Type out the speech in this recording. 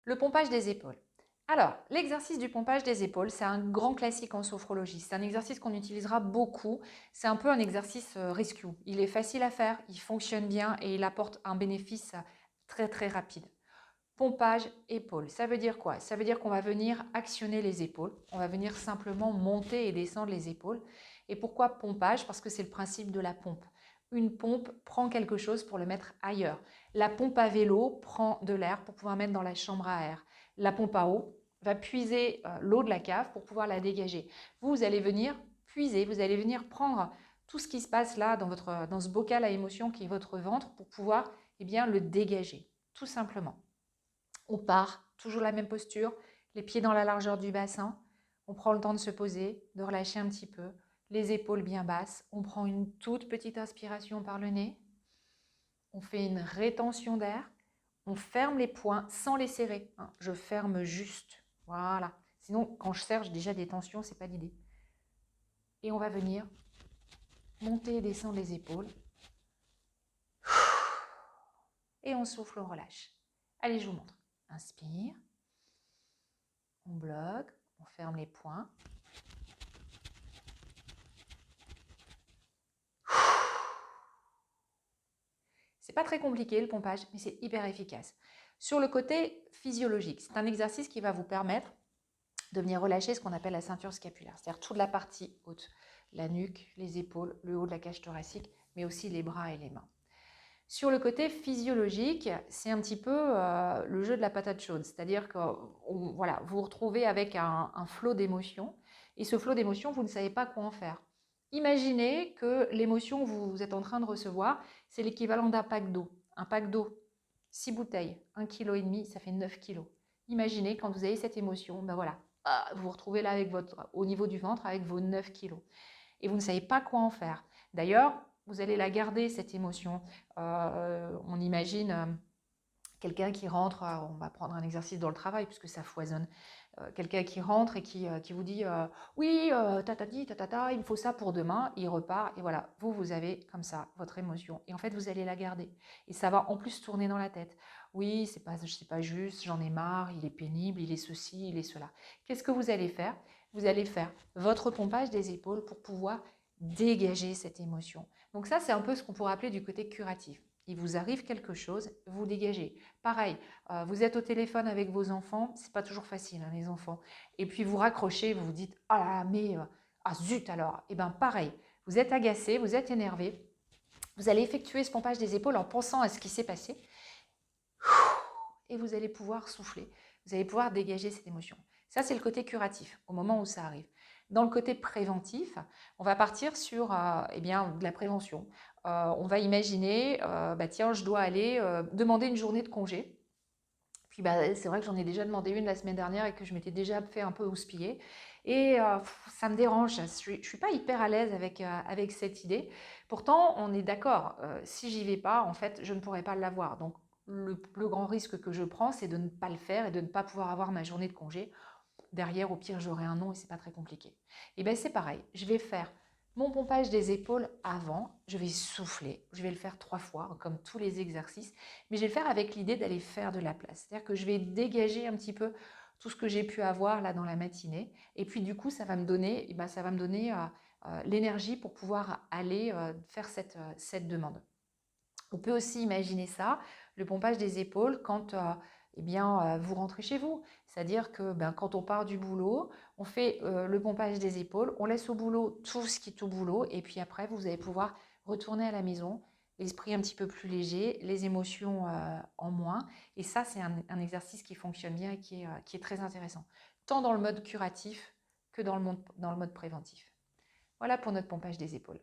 Le pompage des épaules. Alors, l'exercice du pompage des épaules, c'est un grand classique en sophrologie. C'est un exercice qu'on utilisera beaucoup. C'est un peu un exercice rescue. Il est facile à faire, il fonctionne bien et il apporte un bénéfice très très rapide. Pompage épaules, ça veut dire quoi? Ça veut dire qu'on va venir actionner les épaules. On va venir simplement monter et descendre les épaules. Et pourquoi pompage? Parce que c'est le principe de la pompe. Une pompe prend quelque chose pour le mettre ailleurs. La pompe à vélo prend de l'air pour pouvoir mettre dans la chambre à air. La pompe à eau va puiser l'eau de la cave pour pouvoir la dégager. Vous allez venir puiser, vous allez venir prendre tout ce qui se passe là dans ce bocal à émotions qui est votre ventre pour pouvoir bien, le dégager, tout simplement. On part, toujours la même posture, les pieds dans la largeur du bassin. On prend le temps de se poser, de relâcher un petit peu, les épaules bien basses. On prend une toute petite inspiration par le nez. On fait une rétention d'air. On ferme les poings sans les serrer. Je ferme juste. Voilà. Sinon, quand je serre, j'ai déjà des tensions, c'est pas l'idée. Et on va venir monter et descendre les épaules. Et on souffle, on relâche. Allez, je vous montre. Inspire. On bloque. On ferme les poings. C'est pas très compliqué le pompage, mais c'est hyper efficace. Sur le côté physiologique, c'est un exercice qui va vous permettre de venir relâcher ce qu'on appelle la ceinture scapulaire, c'est-à-dire toute la partie haute, la nuque, les épaules, le haut de la cage thoracique, mais aussi les bras et les mains. Sur le côté physiologique, c'est un petit peu le jeu de la patate chaude, c'est-à-dire que voilà, vous vous retrouvez avec un flot d'émotions, et ce flot d'émotions, vous ne savez pas quoi en faire. Imaginez que l'émotion que vous êtes en train de recevoir, c'est l'équivalent d'un pack d'eau. Un pack d'eau, 6 bouteilles, 1,5 kg, ça fait 9 kg. Imaginez quand vous avez cette émotion, ben voilà, vous vous retrouvez là avec au niveau du ventre avec vos 9 kg. Et vous ne savez pas quoi en faire. D'ailleurs, vous allez la garder, cette émotion. On imagine quelqu'un qui rentre, on va prendre un exercice dans le travail puisque ça foisonne. Quelqu'un qui rentre et qui vous dit oui, tatati, tatata, il me faut ça pour demain. Il repart et voilà, vous avez comme ça votre émotion. Et en fait, vous allez la garder. Et ça va en plus tourner dans la tête. Oui, c'est pas juste, j'en ai marre, il est pénible, il est ceci, il est cela. Qu'est-ce que vous allez faire? Vous allez faire votre pompage des épaules pour pouvoir dégager cette émotion. Donc ça, c'est un peu ce qu'on pourrait appeler du côté curatif. Il vous arrive quelque chose, vous dégagez. Pareil, vous êtes au téléphone avec vos enfants, c'est pas toujours facile, hein, les enfants. Et puis vous raccrochez, vous vous dites ah là là, mais ah zut alors. Et bien pareil, vous êtes agacé, vous êtes énervé. Vous allez effectuer ce pompage des épaules en pensant à ce qui s'est passé. Et vous allez pouvoir souffler. Vous allez pouvoir dégager cette émotion. Ça, c'est le côté curatif, au moment où ça arrive. Dans le côté préventif, on va partir sur de la prévention. On va imaginer, tiens, je dois aller demander une journée de congé. Puis c'est vrai que j'en ai déjà demandé une la semaine dernière et que je m'étais déjà fait un peu houspiller. Et ça me dérange, je ne suis pas hyper à l'aise avec cette idée. Pourtant, on est d'accord, si j'y vais pas, en fait, je ne pourrai pas l'avoir. Donc, le plus grand risque que je prends, c'est de ne pas le faire et de ne pas pouvoir avoir ma journée de congé. Derrière, au pire, j'aurai un non et c'est pas très compliqué. Et bien, c'est pareil, je vais faire mon pompage des épaules avant, je vais souffler, je vais le faire 3 fois, comme tous les exercices, mais je vais le faire avec l'idée d'aller faire de la place. C'est-à-dire que je vais dégager un petit peu tout ce que j'ai pu avoir là dans la matinée, et puis du coup, ça va me donner, l'énergie pour pouvoir aller faire cette demande. On peut aussi imaginer ça, le pompage des épaules, quand vous rentrez chez vous. C'est-à-dire que quand on part du boulot, on fait le pompage des épaules, on laisse au boulot tout ce qui est au boulot, et puis après, vous allez pouvoir retourner à la maison, l'esprit un petit peu plus léger, les émotions en moins. Et ça, c'est un exercice qui fonctionne bien et qui est très intéressant, tant dans le mode curatif que dans le mode préventif. Voilà pour notre pompage des épaules.